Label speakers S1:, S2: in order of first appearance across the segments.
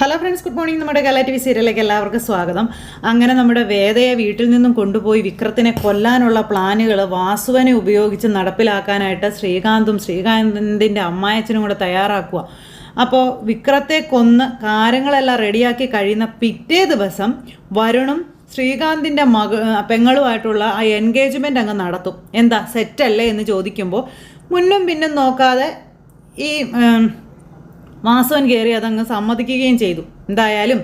S1: Hello friends, good morning. നമ്മുടെ കല T V സീരിയലിലേക്ക് എല്ലാവർക്കും സ്വാഗതം. അങ്ങനെ നമ്മുടെ വേദയെ വീട്ടിൽ നിന്നും കൊണ്ടുപോയി വിക്രത്തിനെ കൊല്ലാനുള്ള പ്ലാനുകൾ വാസുവിനെ ഉപയോഗിച്ച് നടപ്പിലാക്കാനായിട്ട് ശ്രീകാന്തിൻ്റെ അമ്മായച്ചനും കൂടെ തയ്യാറാക്കുക. അപ്പോൾ വിക്രത്തെ കൊന്ന് കാര്യങ്ങളെല്ലാം റെഡിയാക്കി കഴിയുന്ന പിറ്റേ ദിവസം വരുണും ശ്രീകാന്തിൻ്റെ പെങ്ങളുമായിട്ടുള്ള ആ എൻഗേജ്മെൻ്റ് അങ്ങ് നടത്തും. എന്താ സെറ്റല്ലേ എന്ന് ചോദിക്കുമ്പോൾ മുന്നും പിന്നും നോക്കാതെ ഈ വാസുവൻ കയറി അതങ്ങ് സമ്മതിക്കുകയും ചെയ്തു. എന്തായാലും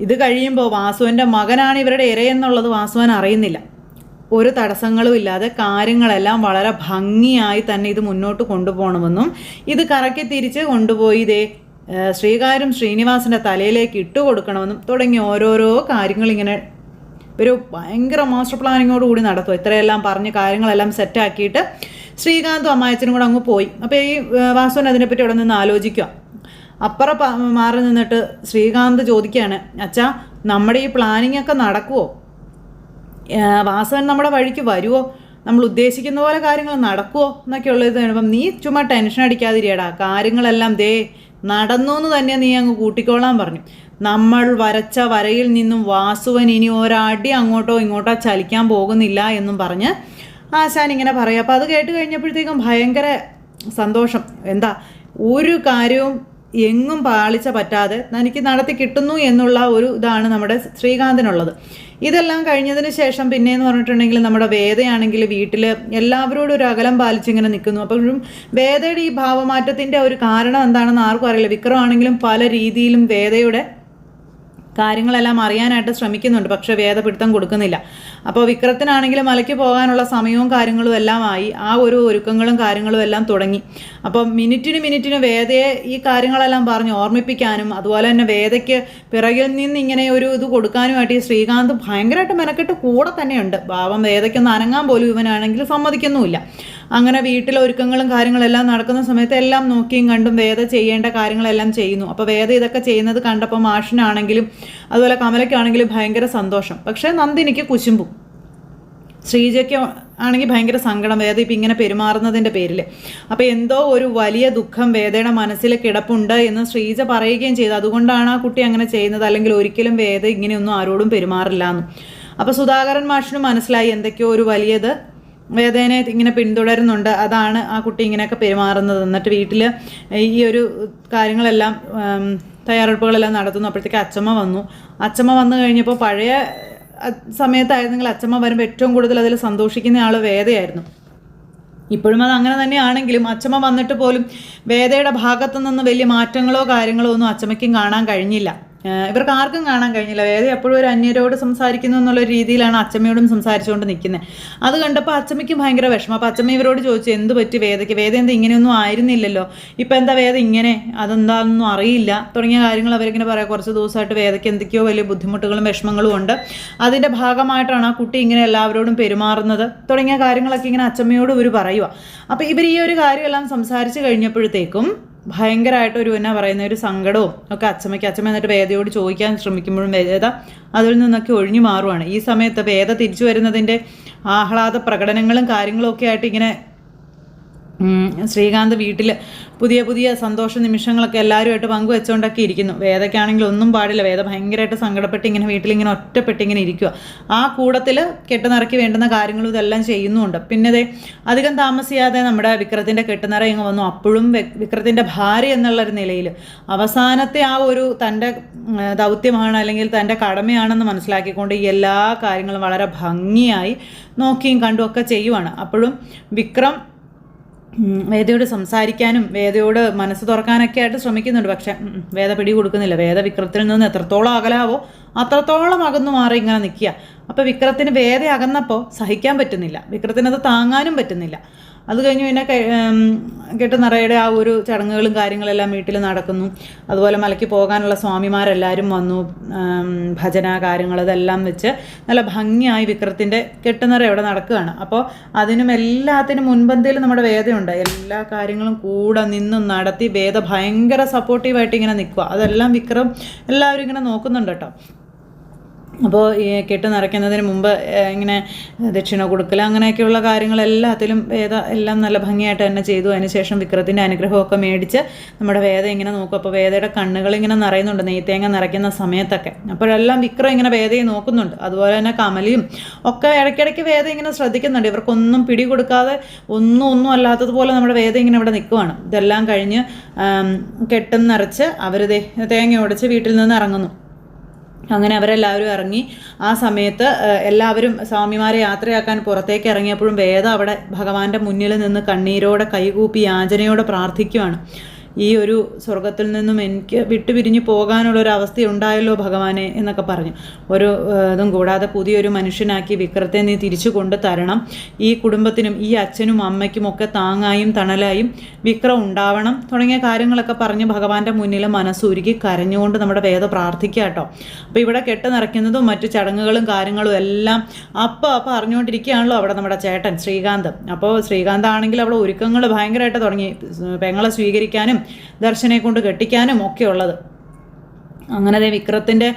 S1: ഇത് കഴിയുമ്പോൾ വാസുവിൻ്റെ മകനാണ് ഇവരുടെ ഇരയെന്നുള്ളത് വാസുവൻ അറിയുന്നില്ല. ഒരു തടസ്സങ്ങളും ഇല്ലാതെ കാര്യങ്ങളെല്ലാം വളരെ ഭംഗിയായി തന്നെ ഇത് മുന്നോട്ട് കൊണ്ടുപോകണമെന്നും ഇത് കറക്കി തിരിച്ച് കൊണ്ടുപോയി ശ്രീകാര്യം ശ്രീനിവാസിൻ്റെ തലയിലേക്ക് ഇട്ടുകൊടുക്കണമെന്നും തുടങ്ങി ഓരോരോ കാര്യങ്ങളിങ്ങനെ ഒരു ഭയങ്കര മാസ്റ്റർ പ്ലാനിങ്ങോട് കൂടി നടത്തും. ഇത്രയെല്ലാം പറഞ്ഞ് കാര്യങ്ങളെല്ലാം സെറ്റാക്കിയിട്ട് ശ്രീകാന്തും അമ്മായച്ചനും കൂടെ അങ്ങ് പോയി. അപ്പോൾ ഈ വാസുവിൻ അതിനെപ്പറ്റി അവിടെ നിന്ന് ആലോചിക്കുക. അപ്പുറം മാറി നിന്നിട്ട് ശ്രീകാന്ത് ചോദിക്കുകയാണ്, അച്ഛാ നമ്മുടെ ഈ പ്ലാനിങ് ഒക്കെ നടക്കുമോ? വാസുവൻ നമ്മുടെ വഴിക്ക് വരുമോ? നമ്മൾ ഉദ്ദേശിക്കുന്ന പോലെ കാര്യങ്ങൾ നടക്കുമോ എന്നൊക്കെ ഉള്ളത് കഴിയുമ്പം നീ ചുമ്മാ ടെൻഷൻ അടിക്കാതിരിയടാ, കാര്യങ്ങളെല്ലാം നടന്നു എന്ന് തന്നെ നീ അങ്ങ് കൂട്ടിക്കോളാൻ പറഞ്ഞു. നമ്മൾ വരച്ച വരയിൽ നിന്നും വാസുവൻ ഇനി ഒരടി അങ്ങോട്ടോ ഇങ്ങോട്ടോ ചലിക്കാൻ പോകുന്നില്ല എന്നും പറഞ്ഞ് ആശാൻ ഇങ്ങനെ പറയും. അപ്പോൾ അത് കേട്ട് കഴിഞ്ഞപ്പോഴത്തേക്കും ഭയങ്കര സന്തോഷം. എന്താ ഒരു കാര്യവും എങ്ങും പാളിച്ച പറ്റാതെ തനിക്ക് നടത്തി കിട്ടുന്നു എന്നുള്ള ഒരു ഇതാണ് നമ്മുടെ ശ്രീകാന്തിനുള്ളത്. ഇതെല്ലാം കഴിഞ്ഞതിന് ശേഷം പിന്നെയെന്ന് പറഞ്ഞിട്ടുണ്ടെങ്കിൽ നമ്മുടെ വേദയാണെങ്കിൽ വീട്ടിൽ എല്ലാവരോടും ഒരു അകലം പാലിച്ചിങ്ങനെ നിൽക്കുന്നു. അപ്പോഴും വേദയുടെ ഈ ഭാവമാറ്റത്തിൻ്റെ ഒരു കാരണം എന്താണെന്ന് ആർക്കും അറിയില്ല. വിക്രമാണെങ്കിലും പല രീതിയിലും വേദയുടെ കാര്യങ്ങളെല്ലാം അറിയാനായിട്ട് ശ്രമിക്കുന്നുണ്ട്, പക്ഷേ വേദ പിടുത്തം കൊടുക്കുന്നില്ല. അപ്പോൾ വിക്രത്തിനാണെങ്കിലും മലയ്ക്ക് പോകാനുള്ള സമയവും കാര്യങ്ങളും എല്ലാം ആയി. ആ ഒരു ഒരുക്കങ്ങളും കാര്യങ്ങളും എല്ലാം തുടങ്ങി. അപ്പം മിനിറ്റിന് വേദയെ ഈ കാര്യങ്ങളെല്ലാം പറഞ്ഞ് ഓർമ്മിപ്പിക്കാനും അതുപോലെ തന്നെ വേദയ്ക്ക് പിറകിൽ നിന്ന് ഇങ്ങനെ ഒരു ഇത് കൊടുക്കാനുമായിട്ട് ഈ ശ്രീകാന്ത് ഭയങ്കരമായിട്ട് മെനക്കെട്ട് കൂടെ തന്നെയുണ്ട്. ഭാവം വേദയ്ക്കൊന്ന് അനങ്ങാൻ പോലും ഇവനാണെങ്കിൽ സമ്മതിക്കുന്നുമില്ല. അങ്ങനെ വീട്ടിലെ ഒരുക്കങ്ങളും കാര്യങ്ങളെല്ലാം നടക്കുന്ന സമയത്ത് എല്ലാം നോക്കിയും കണ്ടും വേദ ചെയ്യേണ്ട കാര്യങ്ങളെല്ലാം ചെയ്യുന്നു. അപ്പോൾ വേദ ഇതൊക്കെ ചെയ്യുന്നത് കണ്ടപ്പോൾ മാഷിനാണെങ്കിലും അതുപോലെ കമലയ്ക്കാണെങ്കിലും ഭയങ്കര സന്തോഷം. പക്ഷേ നന്ദിനിക്ക് കുശുമ്പും, ശ്രീജയ്ക്ക് ആണെങ്കിൽ ഭയങ്കര സങ്കടം വേദ ഇപ്പം ഇങ്ങനെ പെരുമാറുന്നതിൻ്റെ പേരിൽ. അപ്പോൾ എന്തോ ഒരു വലിയ ദുഃഖം വേദയുടെ മനസ്സിൽ കിടപ്പുണ്ട് എന്ന് ശ്രീജ പറയുകയും ചെയ്തു. അതുകൊണ്ടാണ് ആ കുട്ടി അങ്ങനെ ചെയ്യുന്നത്, അല്ലെങ്കിൽ ഒരിക്കലും വേദ ഇങ്ങനെയൊന്നും ആരോടും പെരുമാറില്ല എന്നും. അപ്പോൾ സുധാകരൻ മാഷിനും മനസ്സിലായി എന്തൊക്കെയോ ഒരു വലിയത് വേദനെ ഇങ്ങനെ പിന്തുടരുന്നുണ്ട്, അതാണ് ആ കുട്ടി ഇങ്ങനെയൊക്കെ പെരുമാറുന്നത്. എന്നിട്ട് വീട്ടിൽ ഈ ഒരു കാര്യങ്ങളെല്ലാം തയ്യാറെടുപ്പുകളെല്ലാം നടത്തുന്നു. അപ്പോഴത്തേക്ക് അച്ചമ്മ വന്നു കഴിഞ്ഞപ്പോൾ പഴയ സമയത്തായിരുന്നെങ്കിൽ അച്ചമ്മ വരുമ്പോൾ ഏറ്റവും കൂടുതൽ അതിൽ സന്തോഷിക്കുന്ന ആൾ വേദയായിരുന്നു. ഇപ്പോഴും അത് അങ്ങനെ തന്നെയാണെങ്കിലും അച്ചമ്മ വന്നിട്ട് പോലും വേദയുടെ ഭാഗത്തു നിന്ന് വലിയ മാറ്റങ്ങളോ കാര്യങ്ങളോ ഒന്നും അച്ചമ്മയ്ക്കും കാണാൻ കഴിഞ്ഞില്ല. ഇവർക്ക് ആർക്കും കാണാൻ കഴിഞ്ഞില്ല. വേദ എപ്പോഴും ഒരു അന്യരോട് സംസാരിക്കുന്നു എന്നുള്ള രീതിയിലാണ് അച്ചമ്മയോടും സംസാരിച്ചുകൊണ്ട് നിൽക്കുന്നത്. അത് കണ്ടപ്പോൾ അച്ചമ്മയ്ക്കും ഭയങ്കര വിഷമം. അപ്പോൾ അച്ചമ്മ ഇവരോട് ചോദിച്ചു, എന്ത് പറ്റി വേദയ്ക്ക്? വേദ എന്താ ഇങ്ങനെയൊന്നും ആയിരുന്നില്ലല്ലോ, ഇപ്പം എന്താ വേദ ഇങ്ങനെ, അതെന്താണെന്നൊന്നും അറിയില്ല തുടങ്ങിയ കാര്യങ്ങൾ അവരിങ്ങനെ പറയാം. കുറച്ച് ദിവസമായിട്ട് വേദയ്ക്ക് എന്തൊക്കെയോ വലിയ ബുദ്ധിമുട്ടുകളും വിഷമങ്ങളും ഉണ്ട്, അതിൻ്റെ ഭാഗമായിട്ടാണ് ആ കുട്ടി ഇങ്ങനെ എല്ലാവരോടും പെരുമാറുന്നത് തുടങ്ങിയ കാര്യങ്ങളൊക്കെ ഇങ്ങനെ അച്ചമ്മയോട് ഇവർ പറയുക. അപ്പോൾ ഇവർ ഈ ഒരു കാര്യമെല്ലാം സംസാരിച്ച് കഴിഞ്ഞപ്പോഴത്തേക്കും ഭയങ്കരമായിട്ടൊരു എന്നാ പറയുന്ന ഒരു സങ്കടവും ഒക്കെ അച്ചമ്മ എന്നിട്ട് വേദയോട് ചോദിക്കാൻ ശ്രമിക്കുമ്പോഴും വേദ അതിൽ നിന്നൊക്കെ ഒഴിഞ്ഞു മാറുവാണ്. ഈ സമയത്ത് വേദ തിരിച്ചു വരുന്നതിൻ്റെ ആഹ്ലാദ പ്രകടനങ്ങളും കാര്യങ്ങളും ഒക്കെ ആയിട്ട് ഇങ്ങനെ ശ്രീകാന്ത് വീട്ടിൽ പുതിയ സന്തോഷ നിമിഷങ്ങളൊക്കെ എല്ലാവരുമായിട്ട് പങ്കുവെച്ചുകൊണ്ടൊക്കെ ഇരിക്കുന്നു. വേദയ്ക്കാണെങ്കിൽ ഒന്നും പാടില്ല. വേദ ഭയങ്കരമായിട്ട് സങ്കടപ്പെട്ട് ഇങ്ങനെ വീട്ടിലിങ്ങനെ ഒറ്റപ്പെട്ടിങ്ങനെ ഇരിക്കുക. ആ കൂടത്തിൽ കെട്ടുനിറക്കി വേണ്ടുന്ന കാര്യങ്ങളും ഇതെല്ലാം ചെയ്യുന്നുമുണ്ട്. പിന്നെ അധികം താമസിയാതെ നമ്മുടെ വിക്രത്തിൻ്റെ കെട്ടുനിറ ഇങ്ങ് വന്നു. അപ്പോഴും വിക്രത്തിൻ്റെ ഭാര്യ എന്നുള്ളൊരു നിലയിൽ അവസാനത്തെ ആ ഒരു തൻ്റെ ദൗത്യമാണ് അല്ലെങ്കിൽ തൻ്റെ കടമയാണെന്ന് മനസ്സിലാക്കിക്കൊണ്ട് ഈ എല്ലാ കാര്യങ്ങളും വളരെ ഭംഗിയായി നോക്കിയും കണ്ടും ഒക്കെ ചെയ്യുവാണ്. അപ്പോഴും വിക്രം വേദയോട് സംസാരിക്കാനും വേദയോട് മനസ്സ് തുറക്കാനൊക്കെ ആയിട്ട് ശ്രമിക്കുന്നുണ്ട്. പക്ഷെ വേദ പിടി കൊടുക്കുന്നില്ല. വേദ വിക്രത്തിൽ നിന്ന് എത്രത്തോളം അകലാവോ അത്രത്തോളം അകന്നു മാറി ഇങ്ങനെ നിൽക്കുക. അപ്പോൾ വിക്രത്തിന് വേദ അകന്നപ്പോൾ സഹിക്കാൻ പറ്റുന്നില്ല, വിക്രത്തിനത് താങ്ങാനും പറ്റുന്നില്ല. അത് കഴിഞ്ഞ് പിന്നെ കെട്ടുനിറയുടെ ആ ഒരു ചടങ്ങുകളും കാര്യങ്ങളെല്ലാം വീട്ടിൽ നടക്കുന്നു. അതുപോലെ മലയ്ക്ക് പോകാനുള്ള സ്വാമിമാരെല്ലാവരും വന്നു. ഭജന കാര്യങ്ങൾ ഇതെല്ലാം വെച്ച് നല്ല ഭംഗിയായി വിക്രത്തിൻ്റെ കെട്ടുനിറ ഇവിടെ നടക്കുകയാണ്. അപ്പോൾ അതിനും എല്ലാത്തിനും മുൻപന്തിയിൽ നമ്മുടെ വേദയുണ്ട്. എല്ലാ കാര്യങ്ങളും കൂടെ നിന്നും നടത്തി വേദ ഭയങ്കര സപ്പോർട്ടീവായിട്ട് ഇങ്ങനെ നിൽക്കുക. അതെല്ലാം വിക്രം എല്ലാവരും ഇങ്ങനെ നോക്കുന്നുണ്ട് കേട്ടോ. അപ്പോൾ ഈ കെട്ട് നിറയ്ക്കുന്നതിന് മുമ്പ് ഇങ്ങനെ ദക്ഷിണ കൊടുക്കൽ അങ്ങനെയൊക്കെയുള്ള കാര്യങ്ങളെല്ലാത്തിലും വേദ എല്ലാം നല്ല ഭംഗിയായിട്ട് തന്നെ ചെയ്തു. അതിനുശേഷം വിക്രത്തിൻ്റെ അനുഗ്രഹമൊക്കെ മേടിച്ച് നമ്മുടെ വേദ ഇങ്ങനെ നോക്കും. അപ്പോൾ വേദയുടെ കണ്ണുകൾ ഇങ്ങനെ നിറയുന്നുണ്ട് നെയ്ത്തേങ്ങ നിറയ്ക്കുന്ന സമയത്തൊക്കെ. അപ്പോഴെല്ലാം വിക്രം ഇങ്ങനെ വേദയെ നോക്കുന്നുണ്ട്. അതുപോലെ തന്നെ കമലയും ഒക്കെ ഇടയ്ക്കിടയ്ക്ക് വേദ ഇങ്ങനെ ശ്രദ്ധിക്കുന്നുണ്ട്. ഇവർക്കൊന്നും പിടി കൊടുക്കാതെ ഒന്നും അല്ലാത്തതുപോലെ നമ്മുടെ വേദ ഇങ്ങനെ ഇവിടെ നിൽക്കുവാണ്. ഇതെല്ലാം കഴിഞ്ഞ് കെട്ടും നിറച്ച് അവർ തേങ്ങ ഉടച്ച് വീട്ടിൽ നിന്ന് ഇറങ്ങുന്നു. അങ്ങനെ അവരെല്ലാവരും ഇറങ്ങി. ആ സമയത്ത് എല്ലാവരും സ്വാമിമാരെ യാത്രയാക്കാൻ പുറത്തേക്ക് ഇറങ്ങിയപ്പോഴും വേദ അവിടെ ഭഗവാന്റെ മുന്നിൽ നിന്ന് കണ്ണീരോടെ കൈകൂപ്പി യാചനയോടെ പ്രാർത്ഥിക്കുകയാണ്. ഈ ഒരു സ്വർഗത്തിൽ നിന്നും എനിക്ക് വിട്ടുപിരിഞ്ഞു പോകാനുള്ളൊരവസ്ഥ ഉണ്ടായല്ലോ ഭഗവാനെ എന്നൊക്കെ പറഞ്ഞു. ഒരു ഇതും കൂടാതെ പുതിയൊരു മനുഷ്യനാക്കി വിക്രത്തെ നീ തിരിച്ചു കൊണ്ട് തരണം. ഈ കുടുംബത്തിനും ഈ അച്ഛനും അമ്മയ്ക്കും ഒക്കെ താങ്ങായും തണലായും വിക്രം ഉണ്ടാവണം തുടങ്ങിയ കാര്യങ്ങളൊക്കെ പറഞ്ഞ് ഭഗവാന്റെ മുന്നിൽ മനസ്സുരുക്കി കരഞ്ഞുകൊണ്ട് നമ്മുടെ വേദ പ്രാർത്ഥിക്കുക കേട്ടോ. അപ്പോൾ ഇവിടെ കെട്ട് നിറയ്ക്കുന്നതും മറ്റു ചടങ്ങുകളും കാര്യങ്ങളും എല്ലാം അപ്പം അറിഞ്ഞുകൊണ്ടിരിക്കുകയാണല്ലോ അവിടെ നമ്മുടെ ചേട്ടൻ ശ്രീകാന്ത്. അപ്പോൾ ശ്രീകാന്ത് ആണെങ്കിൽ അവിടെ ഒരുക്കങ്ങൾ ഭയങ്കരമായിട്ട് തുടങ്ങി. പെങ്ങളെ സ്വീകരിക്കാനും ദർശനെ കൊണ്ട് കെട്ടിക്കാനും ഒക്കെ ഉള്ളത്. അങ്ങനെ വിക്രത്തിൻ്റെ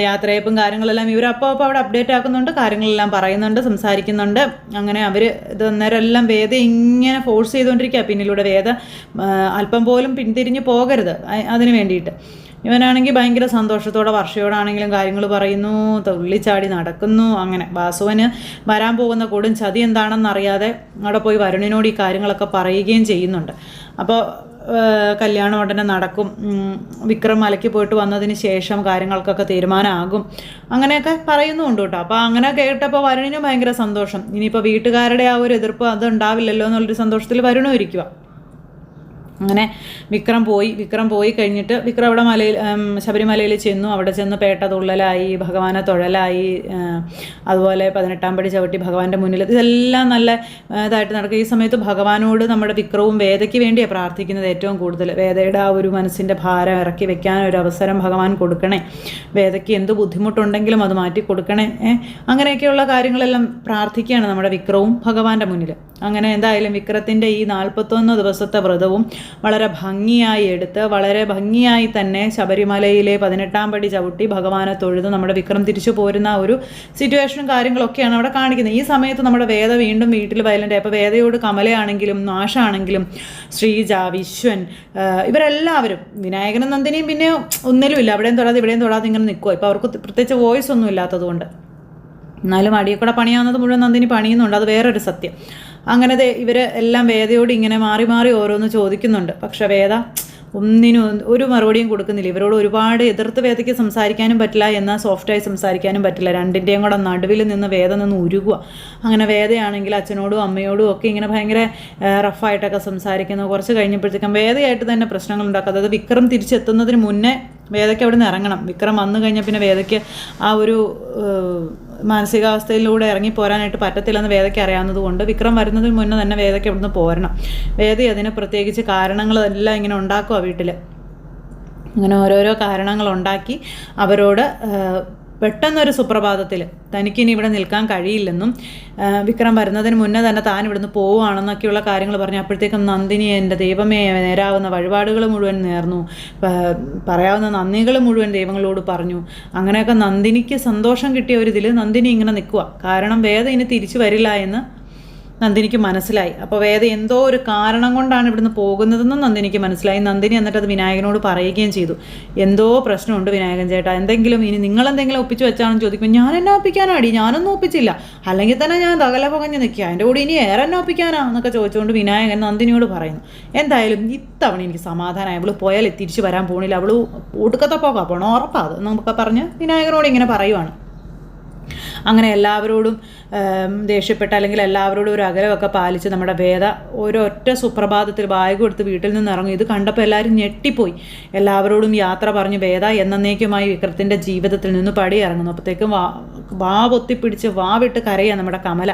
S1: യാത്രയപ്പും കാര്യങ്ങളെല്ലാം ഇവരപ്പോൾ അവിടെ അപ്ഡേറ്റ് ആക്കുന്നുണ്ട്, കാര്യങ്ങളെല്ലാം പറയുന്നുണ്ട്, സംസാരിക്കുന്നുണ്ട്. അങ്ങനെ അവർ ഇത് അന്നേരം എല്ലാം വേദ ഇങ്ങനെ ഫോഴ്സ് ചെയ്തുകൊണ്ടിരിക്കുക പിന്നിലൂടെ. വേദ അല്പം പോലും പിന്തിരിഞ്ഞ് പോകരുത് അതിന് വേണ്ടിയിട്ട്. ഇവനാണെങ്കിൽ ഭയങ്കര സന്തോഷത്തോടെ വർഷയോടാണെങ്കിലും കാര്യങ്ങൾ പറയുന്നു, തുള്ളിച്ചാടി നടക്കുന്നു. അങ്ങനെ വാസുവിന് വരാൻ പോകുന്ന കൊടും ചതി എന്താണെന്നറിയാതെ അവിടെ പോയി വരുണിനോട് ഈ കാര്യങ്ങളൊക്കെ പറയുകയും ചെയ്യുന്നുണ്ട്. അപ്പോൾ കല്യാണം ഉടനെ നടക്കും, വിക്രം മലയ്ക്ക് പോയിട്ട് വന്നതിന് ശേഷം കാര്യങ്ങൾക്കൊക്കെ തീരുമാനമാകും, അങ്ങനെയൊക്കെ പറയുന്നുണ്ട് കേട്ടോ. അപ്പോൾ അങ്ങനെ കേട്ടപ്പോൾ വരുണിനും ഭയങ്കര സന്തോഷം. ഇനിയിപ്പോൾ വീട്ടുകാരുടെ ആ ഒരു എതിർപ്പ് അത് ഉണ്ടാവില്ലല്ലോ എന്നുള്ളൊരു സന്തോഷത്തിൽ വരുണും ഇരിക്കുക. അങ്ങനെ വിക്രം പോയി കഴിഞ്ഞിട്ട് വിക്രം അവിടെ ശബരിമലയിൽ ചെന്നു. അവിടെ ചെന്ന് പേട്ട തുള്ളലായി, ഭഗവാനെ തൊഴലായി, അതുപോലെ 18-ാം പടി ചവിട്ടി ഭഗവാന്റെ മുന്നിൽ. ഇതെല്ലാം നല്ല ഇതായിട്ട് നടക്കുക. ഈ സമയത്ത് ഭഗവാനോട് നമ്മുടെ വിക്രവും വേദയ്ക്ക് വേണ്ടിയാണ് പ്രാർത്ഥിക്കുന്നത് ഏറ്റവും കൂടുതൽ. വേദയുടെ ആ ഒരു മനസ്സിൻ്റെ ഭാരം ഇറക്കി വെക്കാൻ ഒരു അവസരം ഭഗവാൻ കൊടുക്കണേ, വേദയ്ക്ക് എന്ത് ബുദ്ധിമുട്ടുണ്ടെങ്കിലും അത് മാറ്റി കൊടുക്കണേ, അങ്ങനെയൊക്കെയുള്ള കാര്യങ്ങളെല്ലാം പ്രാർത്ഥിക്കുകയാണ് നമ്മുടെ വിക്രവും ഭഗവാന്റെ മുന്നിൽ. അങ്ങനെ എന്തായാലും വിക്രത്തിൻ്റെ ഈ 41 ദിവസത്തെ വ്രതവും വളരെ ഭംഗിയായി എടുത്ത് വളരെ ഭംഗിയായി തന്നെ ശബരിമലയിലെ 18-ാം പടി ചവിട്ടി ഭഗവാനെ തൊഴുത് നമ്മുടെ വിക്രം തിരിച്ചു പോരുന്ന ഒരു സിറ്റുവേഷനും കാര്യങ്ങളൊക്കെയാണ് അവിടെ കാണിക്കുന്നത്. ഈ സമയത്ത് നമ്മുടെ വേദ വീണ്ടും വീട്ടിൽ വയലൻ്റ്. അപ്പോൾ വേദയോട് കമലയാണെങ്കിലും നാശാണെങ്കിലും ശ്രീജ, വിശ്വൻ, ഇവരെല്ലാവരും, വിനായകനും നന്ദിനിയും പിന്നെ ഒന്നിലുമില്ല, അവിടെയും തൊടാതെ ഇവിടെയും തൊടാതെ ഇങ്ങനെ നിൽക്കുക. ഇപ്പോൾ അവർക്ക് പ്രത്യേകിച്ച് വോയിസ് ഒന്നും ഇല്ലാത്തതുകൊണ്ട്. എന്നാലും അടിയിൽ കൂടെ പണിയാവുന്നത് മുഴുവൻ നന്ദിനി പണിയുന്നുണ്ട്, അത് വേറൊരു സത്യം. അങ്ങനെ ഇവർ എല്ലാം വേദയോട് ഇങ്ങനെ മാറി മാറി ഓരോന്ന് ചോദിക്കുന്നുണ്ട്. പക്ഷെ വേദ ഒന്നിനും ഒരു മറുപടിയും കൊടുക്കുന്നില്ല. ഇവരോട് ഒരുപാട് എതിർത്ത് വേദയ്ക്ക് സംസാരിക്കാനും പറ്റില്ല, എന്നാൽ സോഫ്റ്റായി സംസാരിക്കാനും പറ്റില്ല. രണ്ടിൻ്റെയും കൂടെ നടുവിൽ നിന്ന് വേദ നിന്ന് ഉരുകുക. അങ്ങനെ വേദയാണെങ്കിൽ അച്ഛനോടും അമ്മയോടും ഒക്കെ ഇങ്ങനെ ഭയങ്കര റഫായിട്ടൊക്കെ സംസാരിക്കുന്നു. കുറച്ച് കഴിഞ്ഞപ്പോഴത്തേക്കും വേദയായിട്ട് തന്നെ പ്രശ്നങ്ങൾ ഉണ്ടാക്കുക. അതായത് വിക്രം തിരിച്ചെത്തുന്നതിന് മുന്നേ വേദയ്ക്ക് അവിടെ നിന്ന് ഇറങ്ങണം. വിക്രം വന്നു കഴിഞ്ഞാൽ പിന്നെ വേദയ്ക്ക് ആ ഒരു മാനസികാവസ്ഥയിലൂടെ ഇറങ്ങിപ്പോരാനായിട്ട് പറ്റത്തില്ലെന്ന് വേദയ്ക്ക് അറിയാവുന്നതുകൊണ്ട് വിക്രം വരുന്നതിന് മുന്നേ തന്നെ വേദയ്ക്ക് അവിടെ നിന്ന് പോരണം. വേദ അതിന് പ്രത്യേകിച്ച് കാരണങ്ങളെല്ലാം ഇങ്ങനെ ഉണ്ടാക്കുക വീട്ടിൽ. അങ്ങനെ ഓരോരോ കാരണങ്ങളുണ്ടാക്കി അവരോട് പെട്ടെന്നൊരു സുപ്രഭാതത്തിൽ തനിക്കിനി ഇവിടെ നിൽക്കാൻ കഴിയില്ലെന്നും വിക്രം വരുന്നതിന് മുന്നേ തന്നെ താൻ ഇവിടുന്ന് പോവുകയാണെന്നൊക്കെയുള്ള കാര്യങ്ങൾ പറഞ്ഞു. അപ്പോഴത്തേക്കും നന്ദിനി എൻ്റെ ദൈവമേ നേരാവുന്ന വഴിപാടുകൾ മുഴുവൻ നേർന്നു, പറയാവുന്ന നന്ദികൾ മുഴുവൻ ദൈവങ്ങളോട് പറഞ്ഞു. അങ്ങനെയൊക്കെ നന്ദിനിക്ക് സന്തോഷം കിട്ടിയ ഒരു ഇതിൽ നന്ദിനി ഇങ്ങനെ നിൽക്കുക. കാരണം വേദ ഇനി തിരിച്ചു വരില്ല എന്ന് നന്ദിനിക്ക് മനസ്സിലായി. അപ്പോൾ വേദ എന്തോ ഒരു കാരണം കൊണ്ടാണ് ഇവിടുന്ന് പോകുന്നതെന്നും നന്ദിനിക്ക് മനസ്സിലായി. നന്ദിനി എന്നിട്ട് അത് വിനായകനോട് പറയുകയും ചെയ്തു. എന്തോ പ്രശ്നമുണ്ട് വിനായകൻ ചേട്ടാ, എന്തെങ്കിലും ഇനി നിങ്ങളെന്തെങ്കിലും ഒപ്പിച്ച് വെച്ചാണെന്ന് ചോദിക്കുമ്പോൾ ഞാൻ എന്നെ ഒപ്പിക്കാനാടി, ഞാനൊന്നും ഒപ്പിച്ചില്ല, അല്ലെങ്കിൽ തന്നെ ഞാൻ തകല പുകഞ്ഞ് നിൽക്കുക, എൻ്റെ കൂടെ ഇനി ഏറെ എന്നെ ഒപ്പിക്കാനാ എന്നൊക്കെ ചോദിച്ചുകൊണ്ട് വിനായകൻ നന്ദിനിയോട് പറയുന്നു. എന്തായാലും ഇത്തവണ എനിക്ക് സമാധാനമായി, അവൾ പോയാൽ തിരിച്ചു വരാൻ പോണില്ല, അവൾ ഒടുക്കത്തെ പോകാൻ പോകണം ഉറപ്പാത് എന്നൊക്കെ പറഞ്ഞ് വിനായകനോട് ഇങ്ങനെ പറയുവാണ്. അങ്ങനെ എല്ലാവരോടും ദേഷ്യപ്പെട്ട അല്ലെങ്കിൽ എല്ലാവരോടും ഒരു അകലമൊക്കെ പാലിച്ച് നമ്മുടെ വേദ ഒരൊറ്റ സുപ്രഭാതത്തിൽ ബാഗ് കൊടുത്ത് വീട്ടിൽ നിന്ന് ഇറങ്ങും. ഇത് കണ്ടപ്പോൾ എല്ലാവരും ഞെട്ടിപ്പോയി. എല്ലാവരോടും യാത്ര പറഞ്ഞു വേദ എന്നേക്കുമായി വിക്രത്തിൻ്റെ ജീവിതത്തിൽ നിന്ന് പടി ഇറങ്ങുന്നു. അപ്പോഴത്തേക്കും വാ പൊത്തിപ്പിടിച്ച് വാ വിട്ട് കരയുക നമ്മുടെ കമല.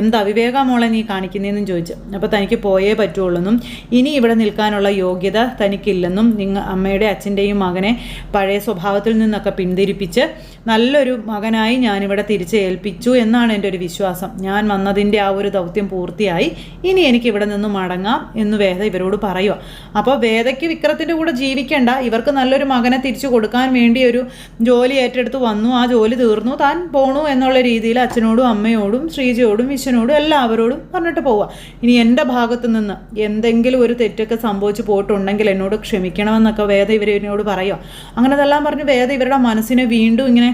S1: എന്ത് അവിവേക മോളെ നീ കാണിക്കുന്നതെന്നും ചോദിച്ചു. അപ്പോൾ തനിക്ക് പോയേ പറ്റുള്ളൂന്നും ഇനി ഇവിടെ നിൽക്കാനുള്ള യോഗ്യത തനിക്കില്ലെന്നും അമ്മയുടെ അച്ഛൻ്റെയും മകനെ പഴയ സ്വഭാവത്തിൽ നിന്നൊക്കെ പിന്തിരിപ്പിച്ച് നല്ലൊരു മകനായി ഞാനിവിടെ തിരിച്ചു തിരിച്ചേൽപ്പിച്ചു എന്നാണ് എൻ്റെ ഒരു വിശ്വാസം. ഞാൻ വന്നതിൻ്റെ ആ ഒരു ദൗത്യം പൂർത്തിയായി, ഇനി എനിക്ക് ഇവിടെ നിന്ന് മടങ്ങാം എന്ന് വേദ ഇവരോട് പറയുക. അപ്പോൾ വേദയ്ക്ക് വിക്രത്തിൻ്റെ കൂടെ ജീവിക്കേണ്ട, ഇവർക്ക് നല്ലൊരു മകനെ തിരിച്ചു കൊടുക്കാൻ വേണ്ടി ഒരു ജോലി ഏറ്റെടുത്ത് വന്നു, ആ ജോലി തീർന്നു, താൻ പോണു എന്നുള്ള രീതിയിൽ അച്ഛനോടും അമ്മയോടും ശ്രീജയോടും വിശ്വനോടും എല്ലാവരോടും പറഞ്ഞിട്ട് പോവുക. ഇനി എൻ്റെ ഭാഗത്തു നിന്ന് എന്തെങ്കിലും ഒരു തെറ്റൊക്കെ സംഭവിച്ചു പോയിട്ടുണ്ടെങ്കിൽ എന്നോട് ക്ഷമിക്കണമെന്നൊക്കെ വേദ ഇവരോട് പറയുക. അങ്ങനെ അതെല്ലാം പറഞ്ഞ് വേദ ഇവരുടെ മനസ്സിനെ വീണ്ടും ഇങ്ങനെ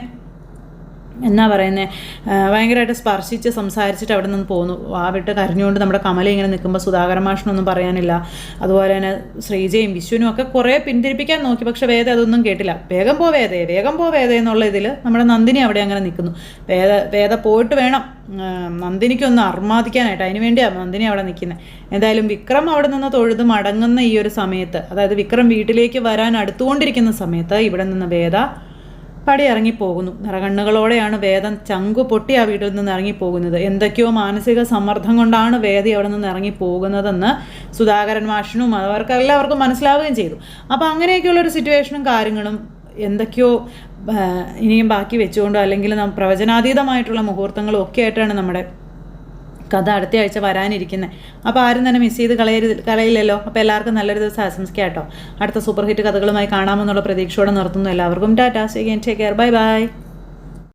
S1: എന്നാ പറയുന്നത്, ഭയങ്കരമായിട്ട് സ്പർശിച്ച് സംസാരിച്ചിട്ട് അവിടെ നിന്ന് പോന്നു. വിട്ട് കരഞ്ഞുകൊണ്ട് നമ്മുടെ കമല ഇങ്ങനെ നിൽക്കുമ്പോൾ സുധാകര മാഷിനൊന്നും പറയാനില്ല. അതുപോലെ തന്നെ ശ്രീജയും വിശ്വനും ഒക്കെ കുറേ പിന്തിരിപ്പിക്കാൻ നോക്കി, പക്ഷെ വേദ അതൊന്നും കേട്ടില്ല. വേഗം പോ വേദ എന്നുള്ള ഇതിൽ നമ്മുടെ നന്ദിനി അവിടെ അങ്ങനെ നിൽക്കുന്നു. വേദ പോയിട്ട് വേണം നന്ദിനിക്കൊന്ന് അർമാദിക്കാനായിട്ട്, അതിന് വേണ്ടിയാണ് നന്ദിനി അവിടെ നിൽക്കുന്നത്. എന്തായാലും വിക്രം അവിടെ നിന്ന് തൊഴുത് മടങ്ങുന്ന ഈ ഒരു സമയത്ത്, അതായത് വിക്രം വീട്ടിലേക്ക് വരാൻ അടുത്തുകൊണ്ടിരിക്കുന്ന സമയത്ത് ഇവിടെ നിന്ന് വേദ പടി ഇറങ്ങിപ്പോകുന്നു. നിറകണ്ണുകളോടെയാണ് വേദം ചങ്കു പൊട്ടി ആ വീട്ടിൽ നിന്ന് ഇറങ്ങിപ്പോകുന്നത്. എന്തൊക്കെയോ മാനസിക സമ്മർദ്ദം കൊണ്ടാണ് വേദി അവിടെ നിന്ന് ഇറങ്ങിപ്പോകുന്നതെന്ന് സുധാകരൻ മാഷിനും അവർക്ക് എല്ലാവർക്കും മനസ്സിലാവുകയും ചെയ്തു. അപ്പോൾ അങ്ങനെയൊക്കെയുള്ളൊരു സിറ്റുവേഷനും കാര്യങ്ങളും എന്തൊക്കെയോ ഇനിയും ബാക്കി വെച്ചുകൊണ്ടോ അല്ലെങ്കിൽ പ്രവചനാതീതമായിട്ടുള്ള മുഹൂർത്തങ്ങളും ഒക്കെ ആയിട്ടാണ് നമ്മുടെ കഥ അടുത്ത ആഴ്ച വരാനിരിക്കുന്നത്. അപ്പോൾ ആരും തന്നെ മിസ് ചെയ്ത് കളയില്ലല്ലോ. അപ്പോൾ എല്ലാവർക്കും നല്ലൊരു ദിവസം ആശംസിക്കാം കേട്ടോ. അടുത്ത സൂപ്പർ ഹിറ്റ് കഥകളുമായി കാണാമെന്നുള്ള പ്രതീക്ഷയോടെ നിർത്തുന്നു. എല്ലാവർക്കും Tata, take care, bye bye.